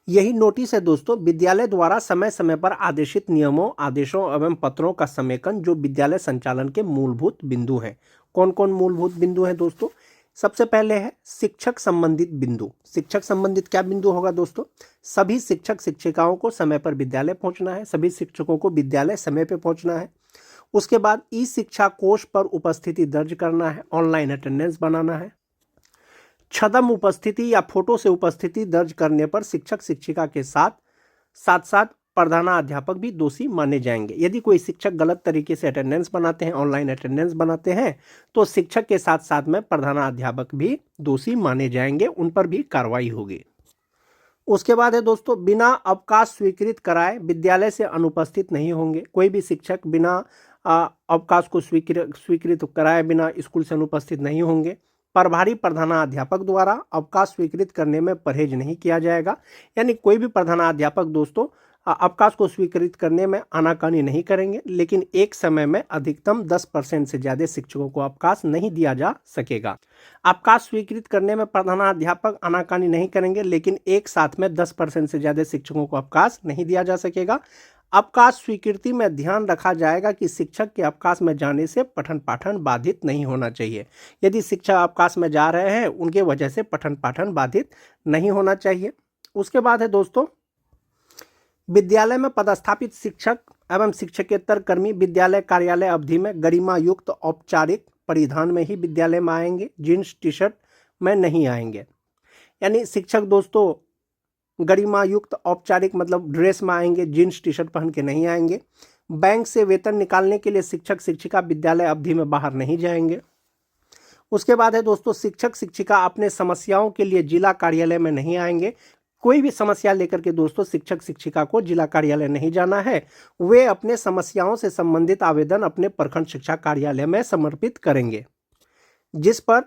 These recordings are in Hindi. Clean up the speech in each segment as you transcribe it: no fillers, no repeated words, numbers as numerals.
यही नोटिस है दोस्तों विद्यालय द्वारा समय समय पर आदेशित नियमों, आदेशों एवं पत्रों का समेकन जो विद्यालय संचालन के मूलभूत बिंदु हैं। कौन कौन मूलभूत बिंदु हैं दोस्तों? सबसे पहले है शिक्षक संबंधित बिंदु। शिक्षक संबंधित क्या बिंदु होगा दोस्तों? सभी शिक्षक शिक्षिकाओं को समय पर विद्यालय पहुंचना है, सभी शिक्षकों को विद्यालय समय पर पहुंचना है। उसके बाद ई शिक्षा कोष पर उपस्थिति दर्ज करना है, ऑनलाइन अटेंडेंस बनाना है। छदम उपस्थिति या फोटो से उपस्थिति दर्ज करने पर शिक्षक शिक्षिका के साथ साथ प्रधानाध्यापक भी दोषी माने जाएंगे। यदि कोई शिक्षक गलत तरीके से अटेंडेंस बनाते हैं, ऑनलाइन अटेंडेंस बनाते हैं, तो शिक्षक के साथ साथ में प्रधानाध्यापक भी दोषी माने जाएंगे, उन पर भी कार्रवाई होगी। उसके बाद है दोस्तों बिना अवकाश स्वीकृत कराए विद्यालय से अनुपस्थित नहीं होंगे। कोई भी शिक्षक बिना अवकाश को स्वीकृत कराए बिना स्कूल से अनुपस्थित नहीं होंगे। प्रभारी प्रधानाध्यापक द्वारा अवकाश स्वीकृत करने में परहेज नहीं किया जाएगा, यानी कोई भी प्रधानाध्यापक दोस्तों अवकाश को स्वीकृत करने में आनाकानी नहीं करेंगे, लेकिन एक समय में अधिकतम 10% से ज़्यादा शिक्षकों को अवकाश नहीं दिया जा सकेगा। अवकाश स्वीकृत करने में प्रधानाध्यापक आनाकानी नहीं करेंगे, लेकिन एक साथ में 10% से ज़्यादा शिक्षकों को अवकाश नहीं दिया जा सकेगा। अवकाश स्वीकृति में ध्यान रखा जाएगा कि शिक्षक के अवकाश में जाने से पठन पाठन बाधित नहीं होना चाहिए। यदि शिक्षक अवकाश में जा रहे हैं, उनके वजह से पठन पाठन बाधित नहीं होना चाहिए। उसके बाद है दोस्तों विद्यालय में पदस्थापित शिक्षक एवं शिक्षकेतर कर्मी विद्यालय कार्यालय अवधि में गरिमा युक्त औपचारिक परिधान में ही विद्यालय में आएंगे, जीन्स टी शर्ट में नहीं आएंगे। यानी शिक्षक दोस्तों गरिमा युक्त औपचारिक मतलब ड्रेस में आएंगे, जीन्स टी शर्ट पहन के नहीं आएंगे। बैंक से वेतन निकालने के लिए शिक्षक शिक्षिका विद्यालय अवधि में बाहर नहीं जाएंगे। उसके बाद है दोस्तों शिक्षक शिक्षिका अपने समस्याओं के लिए जिला कार्यालय में नहीं आएंगे। कोई भी समस्या लेकर के दोस्तों शिक्षक शिक्षिका को जिला कार्यालय नहीं जाना है, वे अपने समस्याओं से संबंधित आवेदन अपने प्रखंड शिक्षा कार्यालय में समर्पित करेंगे, जिस पर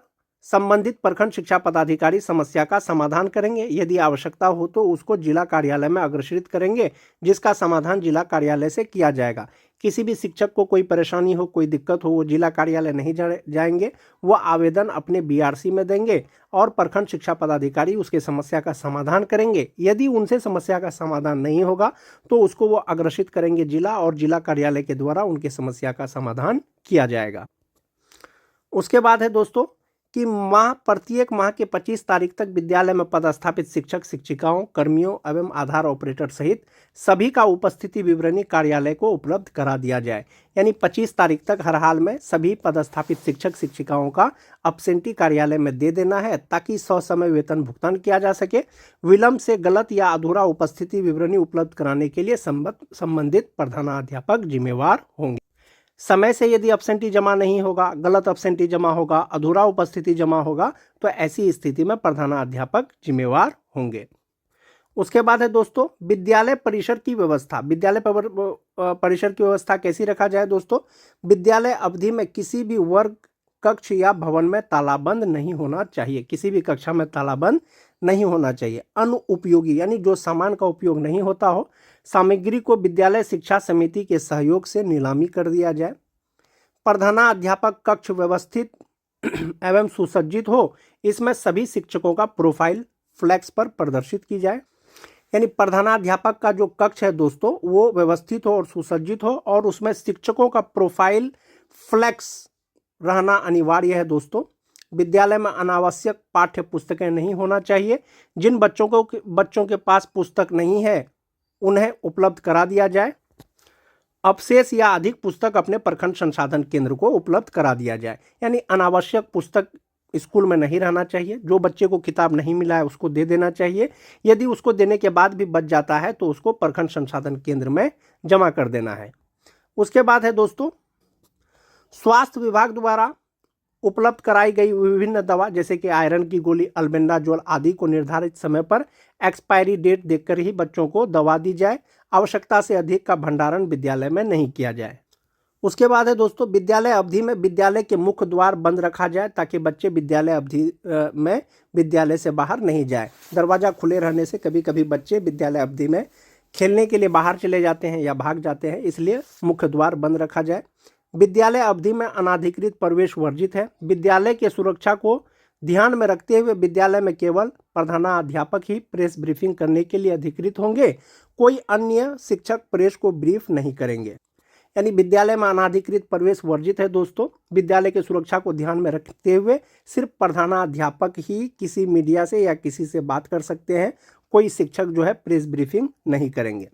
संबंधित प्रखंड शिक्षा पदाधिकारी समस्या का समाधान करेंगे। यदि आवश्यकता हो तो उसको जिला कार्यालय में अग्रेषित करेंगे, जिसका समाधान जिला कार्यालय से किया जाएगा। किसी भी शिक्षक को कोई परेशानी हो, कोई दिक्कत हो, वो जिला कार्यालय नहीं जाएंगे, वो आवेदन अपने बीआरसी में देंगे और प्रखंड शिक्षा पदाधिकारी उसके समस्या का समाधान करेंगे। यदि उनसे समस्या का समाधान नहीं होगा तो उसको वो अग्रेषित करेंगे जिला, और जिला कार्यालय के द्वारा उनके समस्या का समाधान किया जाएगा। उसके बाद है दोस्तों कि प्रत्येक माह के 25 तारीख तक विद्यालय में पदस्थापित शिक्षक शिक्षिकाओं कर्मियों एवं आधार ऑपरेटर सहित सभी का उपस्थिति विवरणी कार्यालय को उपलब्ध करा दिया जाए। यानी 25 तारीख तक हर हाल में सभी पदस्थापित शिक्षक शिक्षिकाओं का अब्सेंटी कार्यालय में दे देना है, ताकि ससमय वेतन भुगतान किया जा सके। विलंब से गलत या अधूरा उपस्थिति विवरणी उपलब्ध कराने के लिए संबंधित प्रधानाध्यापक जिम्मेवार होंगे। समय से यदि अब्सेंटी जमा नहीं होगा, गलत अब्सेंटी जमा होगा, अधूरा उपस्थिति जमा होगा, तो ऐसी स्थिति में प्रधानाध्यापक जिम्मेवार होंगे। उसके बाद है दोस्तों विद्यालय परिसर की व्यवस्था। विद्यालय परिसर की व्यवस्था कैसी रखा जाए दोस्तों? विद्यालय अवधि में किसी भी वर्ग कक्ष या भवन में तालाबंद नहीं होना चाहिए। किसी भी कक्षा में तालाबंद नहीं होना चाहिए। अनुपयोगी यानी जो सामान का उपयोग नहीं होता हो, सामग्री को विद्यालय शिक्षा समिति के सहयोग से नीलामी कर दिया जाए। प्रधानाध्यापक कक्ष व्यवस्थित एवं सुसज्जित हो, इसमें सभी शिक्षकों का प्रोफाइल फ्लैक्स पर प्रदर्शित की जाए। यानी प्रधानाध्यापक का जो कक्ष है दोस्तों वो व्यवस्थित हो और सुसज्जित हो, और उसमें शिक्षकों का प्रोफाइल फ्लैक्स रहना अनिवार्य है दोस्तों। विद्यालय में अनावश्यक पाठ्य पुस्तकें नहीं होना चाहिए। जिन बच्चों के पास पुस्तक नहीं है उन्हें उपलब्ध करा दिया जाए। अवशेष या अधिक पुस्तक अपने प्रखंड संसाधन केंद्र को उपलब्ध करा दिया जाए। यानी अनावश्यक पुस्तक स्कूल में नहीं रहना चाहिए। जो बच्चे को किताब नहीं मिला है उसको दे देना चाहिए। यदि उसको देने के बाद भी बच जाता है तो उसको प्रखंड संसाधन केंद्र में जमा कर देना है। उसके बाद है दोस्तों स्वास्थ्य विभाग द्वारा उपलब्ध कराई गई विभिन्न दवा जैसे कि आयरन की गोली, अल्बेंडाजोल आदि को निर्धारित समय पर एक्सपायरी डेट देखकर ही बच्चों को दवा दी जाए। आवश्यकता से अधिक का भंडारण विद्यालय में नहीं किया जाए। उसके बाद है दोस्तों विद्यालय अवधि में विद्यालय के मुख्य द्वार बंद रखा जाए, ताकि बच्चे विद्यालय अवधि में विद्यालय से बाहर नहीं जाए। दरवाज़ा खुले रहने से कभी कभी बच्चे विद्यालय अवधि में खेलने के लिए बाहर चले जाते हैं या भाग जाते हैं, इसलिए मुख्य द्वार बंद रखा जाए। विद्यालय अवधि में अनाधिकृत प्रवेश वर्जित है। विद्यालय के सुरक्षा को ध्यान में रखते हुए विद्यालय में केवल प्रधानाध्यापक ही प्रेस ब्रीफिंग करने के लिए अधिकृत होंगे, कोई अन्य शिक्षक प्रेस को ब्रीफ नहीं करेंगे। यानी विद्यालय में अनाधिकृत प्रवेश वर्जित है दोस्तों। विद्यालय की सुरक्षा को ध्यान में रखते हुए सिर्फ प्रधानाध्यापक ही किसी मीडिया से या किसी से बात कर सकते हैं, कोई शिक्षक जो है प्रेस ब्रीफिंग नहीं करेंगे।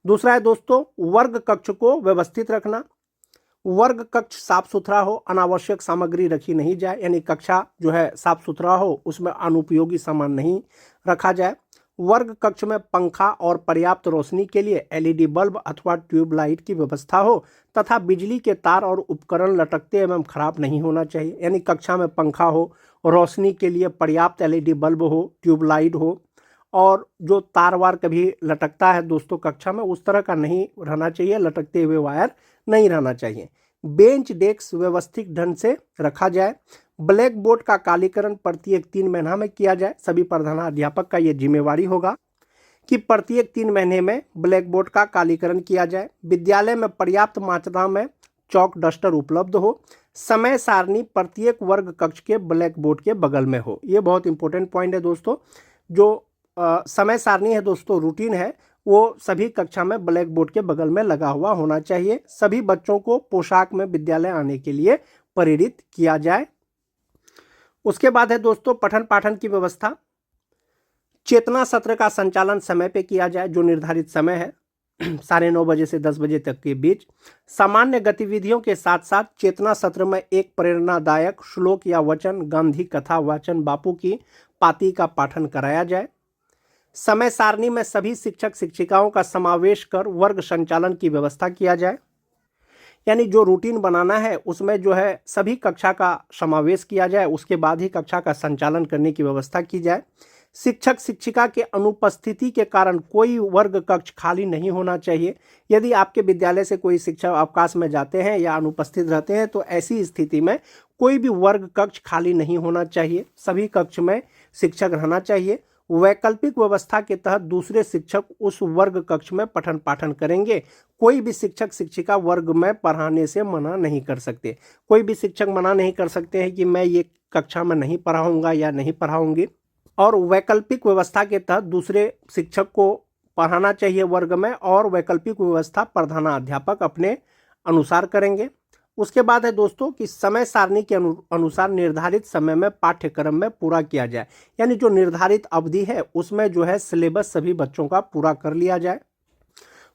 दूसरा है दोस्तों वर्ग कक्ष को व्यवस्थित रखना। वर्ग कक्ष साफ सुथरा हो, अनावश्यक सामग्री रखी नहीं जाए, यानी कक्षा जो है साफ सुथरा हो, उसमें अनुपयोगी सामान नहीं रखा जाए। वर्ग कक्ष में पंखा और पर्याप्त रोशनी के लिए एलईडी बल्ब अथवा ट्यूबलाइट की व्यवस्था हो तथा बिजली के तार और उपकरण लटकते एवं खराब नहीं होना चाहिए। यानी कक्षा में पंखा हो, रोशनी के लिए पर्याप्त एलईडी बल्ब हो, ट्यूबलाइट हो, और जो तार वार कभी लटकता है दोस्तों कक्षा में, उस तरह का नहीं रहना चाहिए, लटकते हुए वायर नहीं रहना चाहिए। बेंच डेस्क व्यवस्थित ढंग से रखा जाए। ब्लैक बोर्ड का कालीकरण प्रत्येक 3 महीना में किया जाए। सभी प्रधानाध्यापक का यह जिम्मेवारी होगा कि प्रत्येक 3 महीने में ब्लैक बोर्ड का कालीकरण किया जाए। विद्यालय में पर्याप्त मात्रा में चौक डस्टर उपलब्ध हो। समय सारणी प्रत्येक वर्ग कक्ष के ब्लैक बोर्ड के बगल में हो। ये बहुत इंपॉर्टेंट पॉइंट है दोस्तों। जो समय सारणी है दोस्तों, रूटीन है, वो सभी कक्षा में ब्लैक बोर्ड के बगल में लगा हुआ होना चाहिए। सभी बच्चों को पोशाक में विद्यालय आने के लिए प्रेरित किया जाए। उसके बाद है दोस्तों पठन पाठन की व्यवस्था। चेतना सत्र का संचालन समय पे किया जाए, जो निर्धारित समय है 9:30 बजे से 10 बजे तक के बीच। सामान्य गतिविधियों के साथ साथ चेतना सत्र में एक प्रेरणादायक श्लोक या वचन, गांधी कथा वाचन, बापू की पाती का पाठन कराया जाए। समय सारणी में सभी शिक्षक शिक्षिकाओं का समावेश कर वर्ग संचालन की व्यवस्था किया जाए। यानी जो रूटीन बनाना है उसमें जो है सभी कक्षा का समावेश किया जाए, उसके बाद ही कक्षा का संचालन करने की व्यवस्था की जाए। शिक्षक शिक्षिका के अनुपस्थिति के कारण कोई वर्ग कक्ष खाली नहीं होना चाहिए। यदि आपके विद्यालय से कोई शिक्षक अवकाश में जाते हैं या अनुपस्थित रहते हैं तो ऐसी स्थिति में कोई भी वर्ग कक्ष खाली नहीं होना चाहिए, सभी कक्ष में शिक्षक रहना चाहिए। वैकल्पिक व्यवस्था के तहत दूसरे शिक्षक उस वर्ग कक्ष में पठन पाठन करेंगे। कोई भी शिक्षक शिक्षिका वर्ग में पढ़ाने से मना नहीं कर सकते। कोई भी शिक्षक मना नहीं कर सकते हैं कि मैं ये कक्षा में नहीं पढ़ाऊंगा या नहीं पढ़ाऊंगी। और वैकल्पिक व्यवस्था के तहत दूसरे शिक्षक को पढ़ाना चाहिए वर्ग में, और वैकल्पिक व्यवस्था प्रधानाध्यापक अपने अनुसार करेंगे। उसके बाद है दोस्तों कि समय सारणी के अनुसार निर्धारित समय में पाठ्यक्रम में पूरा किया जाए। यानी जो निर्धारित अवधि है उसमें जो है सिलेबस सभी बच्चों का पूरा कर लिया जाए।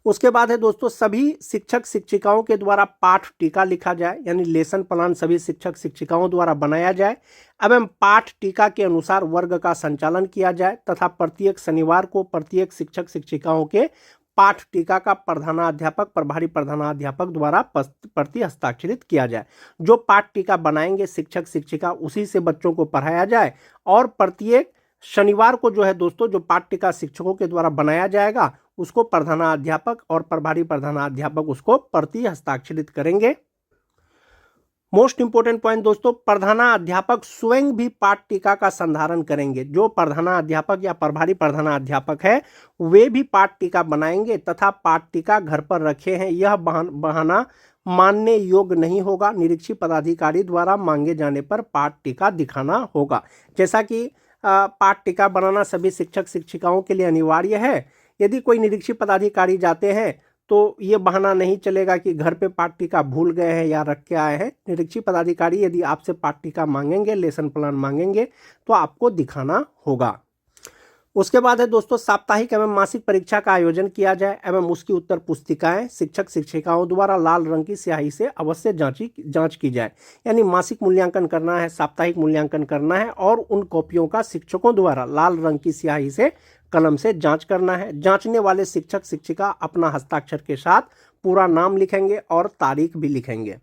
उसके बाद है दोस्तों सभी शिक्षक शिक्षिकाओं के द्वारा पाठ टीका लिखा जाए। यानी लेसन प्लान सभी शिक्षक शिक्षिकाओं द्वारा बनाया जाए एवं पाठ टीका के अनुसार वर्ग का संचालन किया जाए तथा प्रत्येक शनिवार को प्रत्येक शिक्षक शिक्षिकाओं के पाठ टीका का प्रधानाध्यापक प्रभारी प्रधानाध्यापक द्वारा प्रति हस्ताक्षरित किया जाए। जो पाठ टीका बनाएंगे शिक्षक शिक्षिका उसी से बच्चों को पढ़ाया जाए, और प्रत्येक शनिवार को जो है दोस्तों जो पाठ टीका शिक्षकों के द्वारा बनाया जाएगा उसको प्रधानाध्यापक और प्रभारी प्रधानाध्यापक उसको प्रति हस्ताक्षरित करेंगे। मोस्ट इंपोर्टेंट पॉइंट दोस्तों, प्रधानाध्यापक स्वयं भी पाठ टीका का संधारण करेंगे। जो प्रधानाध्यापक या प्रभारी प्रधानाध्यापक है वे भी पाठ टीका बनाएंगे तथा पाठ टीका घर पर रखे हैं यह बहाना मानने योग्य नहीं होगा। निरीक्षी पदाधिकारी द्वारा मांगे जाने पर पाठ टीका दिखाना होगा। जैसा कि पाठ टीका बनाना सभी शिक्षक शिक्षिकाओं के लिए अनिवार्य है। यदि कोई निरीक्षी पदाधिकारी जाते हैं तो ये बहाना नहीं चलेगा कि घर पे पाठ टीका भूल गए हैं या रख के आए हैं। निरीक्षी पदाधिकारी यदि आपसे पाठ टीका मांगेंगे, लेसन प्लान मांगेंगे तो आपको दिखाना होगा। उसके बाद है दोस्तों साप्ताहिक एवं मासिक परीक्षा का आयोजन किया जाए एवं उसकी उत्तर पुस्तिकाएं शिक्षक शिक्षिकाओं द्वारा लाल रंग की स्याही से अवश्य जांच की जाए। यानी मासिक मूल्यांकन करना है, साप्ताहिक मूल्यांकन करना है, और उन कॉपियों का शिक्षकों द्वारा लाल रंग की स्याही से कलम से जांच करना है। जांचने वाले शिक्षक शिक्षिका अपना हस्ताक्षर के साथ पूरा नाम लिखेंगे और तारीख भी लिखेंगे।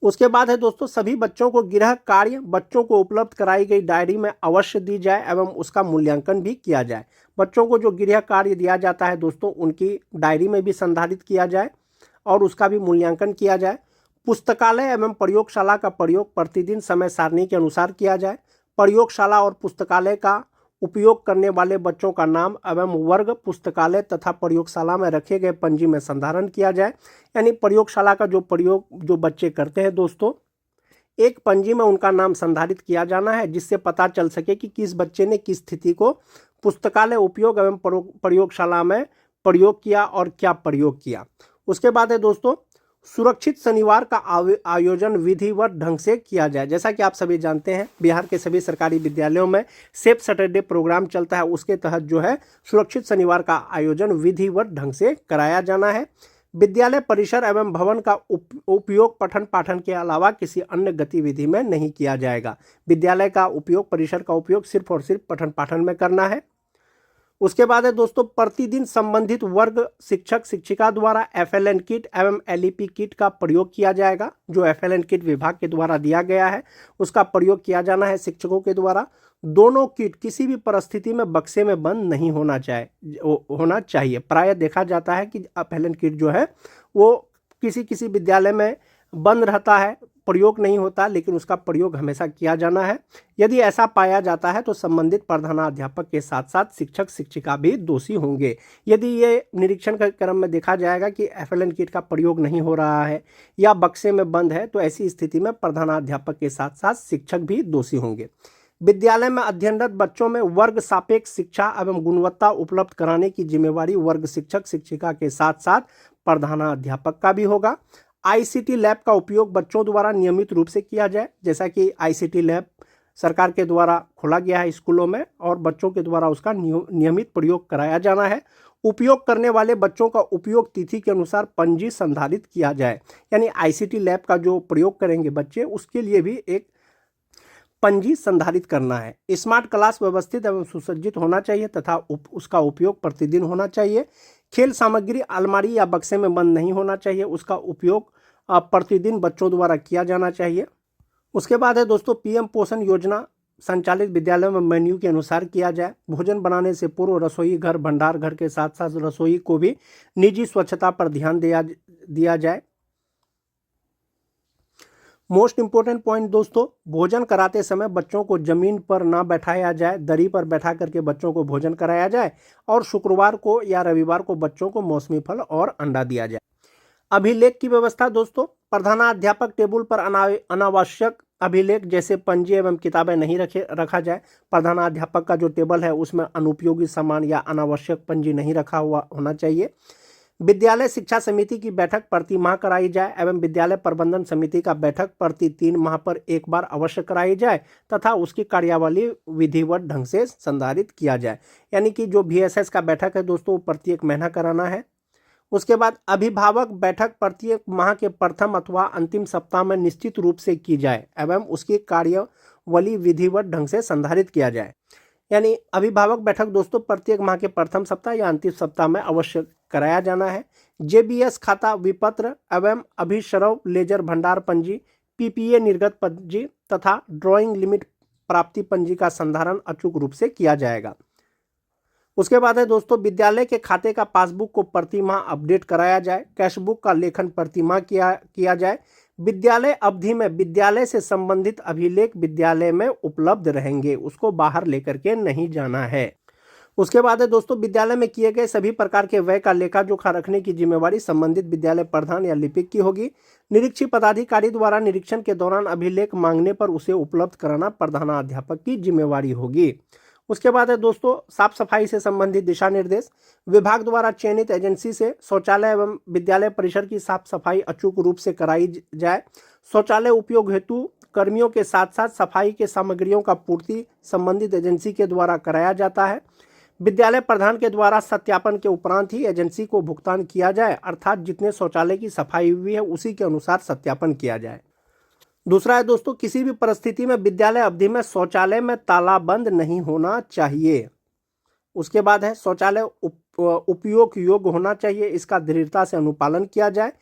उसके बाद है दोस्तों सभी बच्चों को गृह कार्य बच्चों को उपलब्ध कराई गई डायरी में अवश्य दी जाए एवं उसका मूल्यांकन भी किया जाए। बच्चों को जो गृह कार्य दिया जाता है दोस्तों उनकी डायरी में भी संधारित किया जाए और उसका भी मूल्यांकन किया जाए। पुस्तकालय एवं प्रयोगशाला का प्रयोग प्रतिदिन समय सारणी के अनुसार किया जाए। प्रयोगशाला और पुस्तकालय का उपयोग करने वाले बच्चों का नाम एवं वर्ग पुस्तकालय तथा प्रयोगशाला में रखे गए पंजी में संधारण किया जाए। यानी प्रयोगशाला का जो प्रयोग जो बच्चे करते हैं दोस्तों एक पंजी में उनका नाम संधारित किया जाना है, जिससे पता चल सके कि किस बच्चे ने किस स्थिति को पुस्तकालय उपयोग एवं प्रयोगशाला में प्रयोग किया और क्या प्रयोग किया। उसके बाद है दोस्तों, सुरक्षित शनिवार का आयोजन विधिवत ढंग से किया जाए। जैसा कि आप सभी जानते हैं, बिहार के सभी सरकारी विद्यालयों में सेफ सैटरडे प्रोग्राम चलता है। उसके तहत जो है सुरक्षित शनिवार का आयोजन विधिवत ढंग से कराया जाना है। विद्यालय परिसर एवं भवन का उपयोग पठन पाठन के अलावा किसी अन्य गतिविधि में नहीं किया जाएगा। विद्यालय का उपयोग, परिसर का उपयोग सिर्फ और सिर्फ पठन पाठन में करना है। उसके बाद है दोस्तों, प्रतिदिन संबंधित वर्ग शिक्षक शिक्षिका द्वारा FLN किट एवं LEP किट का प्रयोग किया जाएगा। जो FLN किट विभाग के द्वारा दिया गया है उसका प्रयोग किया जाना है शिक्षकों के द्वारा। दोनों किट किसी भी परिस्थिति में बक्से में बंद नहीं होना चाहिए। प्रायः देखा जाता है कि FLN किट जो है वो किसी विद्यालय में बंद रहता है, प्रयोग नहीं होता, लेकिन उसका प्रयोग हमेशा किया जाना है। यदि ऐसा पाया जाता है तो संबंधित प्रधानाध्यापक के साथ साथ शिक्षक शिक्षिका भी दोषी होंगे। यदि ये निरीक्षण के क्रम में देखा जाएगा कि FLN किट का प्रयोग नहीं हो रहा है या बक्से में बंद है, तो ऐसी स्थिति में प्रधानाध्यापक के साथ साथ शिक्षक भी दोषी होंगे। विद्यालय में अध्ययनरत बच्चों में वर्ग सापेक्ष शिक्षा एवं गुणवत्ता उपलब्ध कराने की जिम्मेवारी वर्ग शिक्षक शिक्षिका के साथ साथ प्रधानाध्यापक का भी होगा। ICT लैब का उपयोग बच्चों द्वारा नियमित रूप से किया जाए। जैसा कि ICT लैब सरकार के द्वारा खोला गया है स्कूलों में और बच्चों के द्वारा उसका नियमित प्रयोग कराया जाना है। उपयोग करने वाले बच्चों का उपयोग तिथि के अनुसार पंजी संधारित किया जाए। यानी ICT लैब का जो प्रयोग करेंगे बच्चे, उसके लिए भी एक पंजी संधारित करना है। स्मार्ट क्लास व्यवस्थित एवं सुसज्जित होना चाहिए तथा उसका उपयोग प्रतिदिन होना चाहिए। खेल सामग्री अलमारी या बक्से में बंद नहीं होना चाहिए, उसका उपयोग प्रतिदिन बच्चों द्वारा किया जाना चाहिए। उसके बाद है दोस्तों, PM पोषण योजना संचालित विद्यालयों में मेन्यू के अनुसार किया जाए। भोजन बनाने से पूर्व रसोई घर, भंडार घर के साथ साथ रसोई को भी निजी स्वच्छता पर ध्यान दिया जाए। मोस्ट इंपोर्टेंट पॉइंट दोस्तों, भोजन कराते समय बच्चों को जमीन पर ना बैठाया जाए, दरी पर बैठा करके बच्चों को भोजन कराया जाए और शुक्रवार को या रविवार को बच्चों को मौसमी फल और अंडा दिया जाए। अभिलेख की व्यवस्था दोस्तों, प्रधानाध्यापक टेबल पर अनावश्यक अभिलेख जैसे पंजी एवं किताबें नहीं रखा जाए। प्रधानाध्यापक का जो टेबल है उसमें अनुपयोगी सामान या अनावश्यक पंजी नहीं रखा हुआ होना चाहिए। विद्यालय शिक्षा समिति की बैठक प्रति माह कराई जाए एवं विद्यालय प्रबंधन समिति का बैठक प्रति 3 माह पर एक बार अवश्य कराई जाए तथा उसकी कार्यावली विधिवत ढंग से संधारित किया जाए। यानी कि जो VSS का बैठक है दोस्तों, वो प्रत्येक महीना कराना है। उसके बाद अभिभावक बैठक प्रत्येक माह के प्रथम अथवा अंतिम सप्ताह में निश्चित रूप से की जाए एवं उसकी कार्यवली विधिवत ढंग से संधारित किया जाए। यानी अभिभावक बैठक दोस्तों प्रत्येक माह के प्रथम सप्ताह या अंतिम सप्ताह में अवश्य कराया जाना है। JBS खाता विपत्र एवं अभिश्रव लेजर भंडार पंजी, PPA निर्गत पंजी तथा ड्राइंग लिमिट प्राप्ति पंजी का संधारण अचूक रूप से किया जाएगा। उसके बाद है दोस्तों, विद्यालय के खाते का पासबुक को प्रति माह अपडेट कराया जाए। कैशबुक का लेखन प्रति माह किया जाए। विद्यालय अवधि में विद्यालय से संबंधित अभिलेख विद्यालय में उपलब्ध रहेंगे, उसको बाहर लेकर के नहीं जाना है। उसके बाद है दोस्तों, विद्यालय में किए गए सभी प्रकार के व्यय का लेखा जोखा रखने की जिम्मेवारी संबंधित विद्यालय प्रधान या लिपिक की होगी। निरीक्षी पदाधिकारी द्वारा निरीक्षण के दौरान अभिलेख मांगने पर उसे उपलब्ध कराना प्रधानाध्यापक की जिम्मेवारी होगी। उसके बाद है दोस्तों, साफ सफाई से संबंधित दिशा निर्देश। विभाग द्वारा चयनित एजेंसी से शौचालय एवं विद्यालय परिसर की साफ सफाई अचूक रूप से कराई जाए। शौचालय उपयोग हेतु कर्मियों के साथ साथ सफाई के सामग्रियों का पूर्ति संबंधित एजेंसी के द्वारा कराया जाता है। विद्यालय प्रधान के द्वारा सत्यापन के उपरांत ही एजेंसी को भुगतान किया जाए, अर्थात जितने शौचालय की सफाई हुई है उसी के अनुसार सत्यापन किया जाए। दूसरा है दोस्तों, किसी भी परिस्थिति में विद्यालय अवधि में शौचालय में ताला बंद नहीं होना चाहिए। उसके बाद है, शौचालय उपयोग योग्य होना चाहिए, इसका दृढ़ता से अनुपालन किया जाए।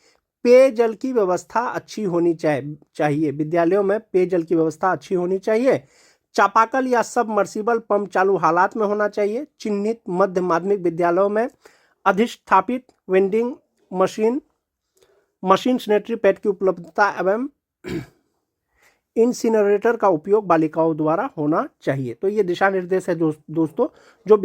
पेयजल की व्यवस्था अच्छी होनी चाहिए, विद्यालयों में पेयजल की व्यवस्था अच्छी होनी चाहिए। चापाकल या सबमर्सिबल पंप चालू हालात में होना चाहिए। चिन्हित मध्य माध्यमिक विद्यालयों में अधिष्ठापित वेंडिंग मशीन सैनिटरी पैड की उपलब्धता एवं इंसिनरेटर का उपयोग बालिकाओं द्वारा होना चाहिए। तो ये दिशा निर्देश है दोस्तों जो